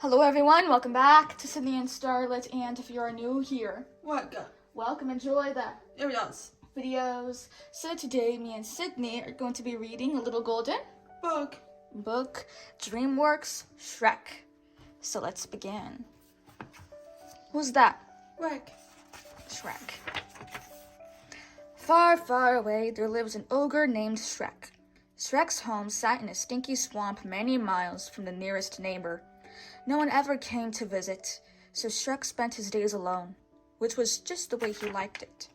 Hello everyone, welcome back to Sydney and Starlet, and if you are new here, welcome, enjoy the videos. So today, me and Sydney are going to be reading a little golden book, DreamWorks Shrek. So let's begin. Who's that? Shrek. Far, far away, there lives an ogre named Shrek. Shrek's home sat in a stinky swamp many miles from the nearest neighbor. No one ever came to visit, so Shrek spent his days alone, which was just the way he liked it.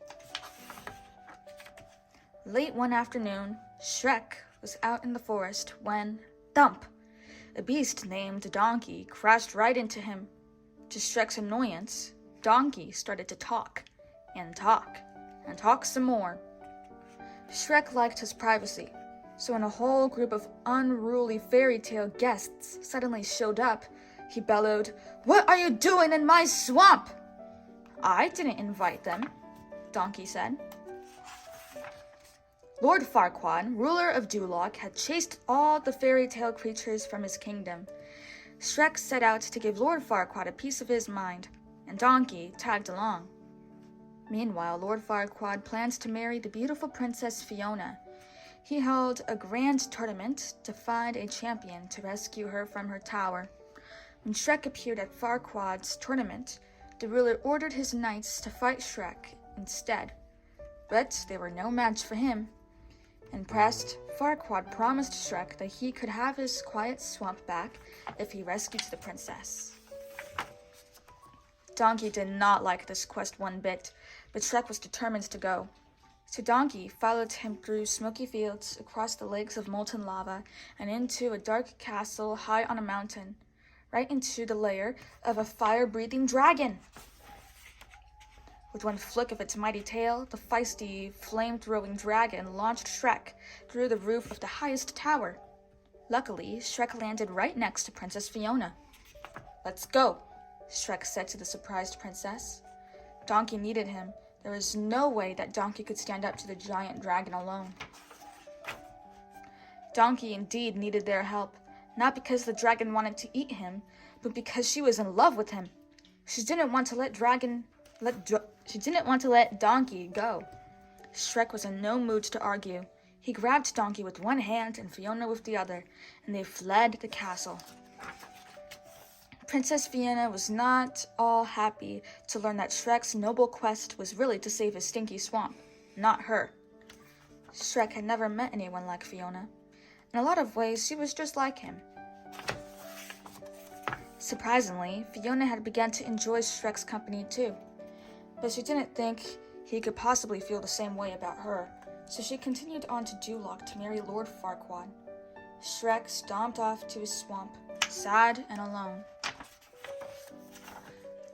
Late one afternoon, Shrek was out in the forest when, thump, a beast named Donkey crashed right into him. To Shrek's annoyance, Donkey started to talk, and talk, and talk some more. Shrek liked his privacy, so when a whole group of unruly fairy tale guests suddenly showed up, he bellowed, "What are you doing in my swamp?" "I didn't invite them," Donkey said. Lord Farquaad, ruler of Duloc, had chased all the fairy tale creatures from his kingdom. Shrek set out to give Lord Farquaad a piece of his mind, and Donkey tagged along. Meanwhile, Lord Farquaad planned to marry the beautiful Princess Fiona. He held a grand tournament to find a champion to rescue her from her tower. When Shrek appeared at Farquaad's tournament, the ruler ordered his knights to fight Shrek instead. But they were no match for him. Impressed, Farquaad promised Shrek that he could have his quiet swamp back if he rescued the princess. Donkey did not like this quest one bit, but Shrek was determined to go. So Donkey followed him through smoky fields, across the lakes of molten lava, and into a dark castle high on a mountain, right into the lair of a fire-breathing dragon. With one flick of its mighty tail, the feisty, flame-throwing dragon launched Shrek through the roof of the highest tower. Luckily, Shrek landed right next to Princess Fiona. "Let's go," Shrek said to the surprised princess. Donkey needed him. There was no way that Donkey could stand up to the giant dragon alone. Donkey indeed needed their help, not because the dragon wanted to eat him, but because she was in love with him. She didn't want to let Donkey go. Shrek was in no mood to argue. He grabbed Donkey with one hand and Fiona with the other, and they fled the castle. Princess Fiona was not all happy to learn that Shrek's noble quest was really to save his stinky swamp, not her. Shrek had never met anyone like Fiona. In a lot of ways, she was just like him. Surprisingly, Fiona had begun to enjoy Shrek's company too, but she didn't think he could possibly feel the same way about her, so she continued on to Duloc to marry Lord Farquaad. Shrek stomped off to his swamp, sad and alone.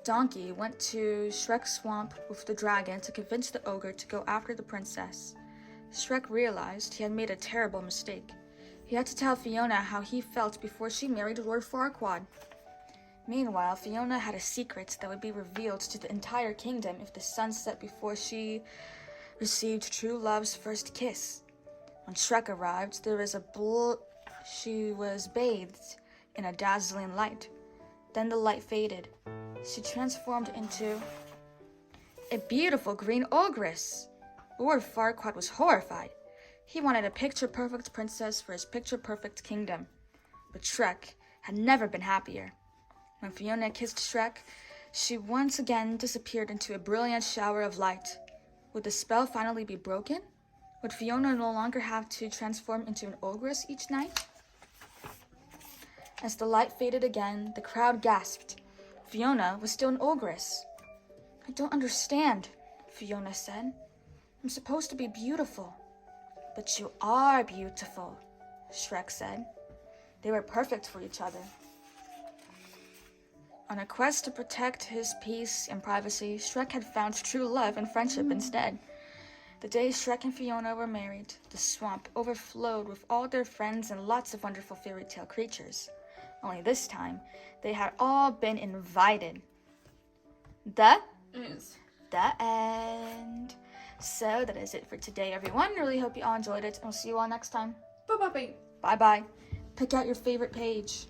Donkey went to Shrek's swamp with the dragon to convince the ogre to go after the princess. Shrek realized he had made a terrible mistake. He had to tell Fiona how he felt before she married Lord Farquaad. Meanwhile, Fiona had a secret that would be revealed to the entire kingdom if the sun set before she received true love's first kiss. When Shrek arrived, she was bathed in a dazzling light. Then the light faded. She transformed into a beautiful green ogress. Lord Farquaad was horrified. He wanted a picture-perfect princess for his picture-perfect kingdom. But Shrek had never been happier. When Fiona kissed Shrek, she once again disappeared into a brilliant shower of light. Would the spell finally be broken? Would Fiona no longer have to transform into an ogress each night? As the light faded again, the crowd gasped. Fiona was still an ogress. "I don't understand," Fiona said. "I'm supposed to be beautiful." "But you are beautiful," Shrek said. They were perfect for each other. On a quest to protect his peace and privacy, Shrek had found true love and friendship instead. The day Shrek and Fiona were married, the swamp overflowed with all their friends and lots of wonderful fairy tale creatures. Only this time, they had all been invited. The end. So that is it for today, everyone. Really hope you all enjoyed it, and we'll see you all next time. Bye-bye. Bye-bye. Pick out your favorite page.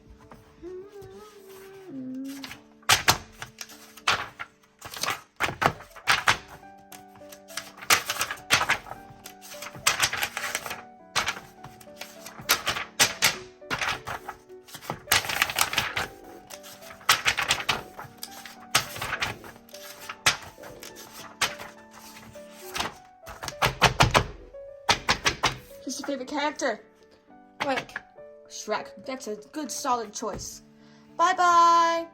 Who's your favorite character? Quick. Shrek. That's a good solid choice. Bye-bye.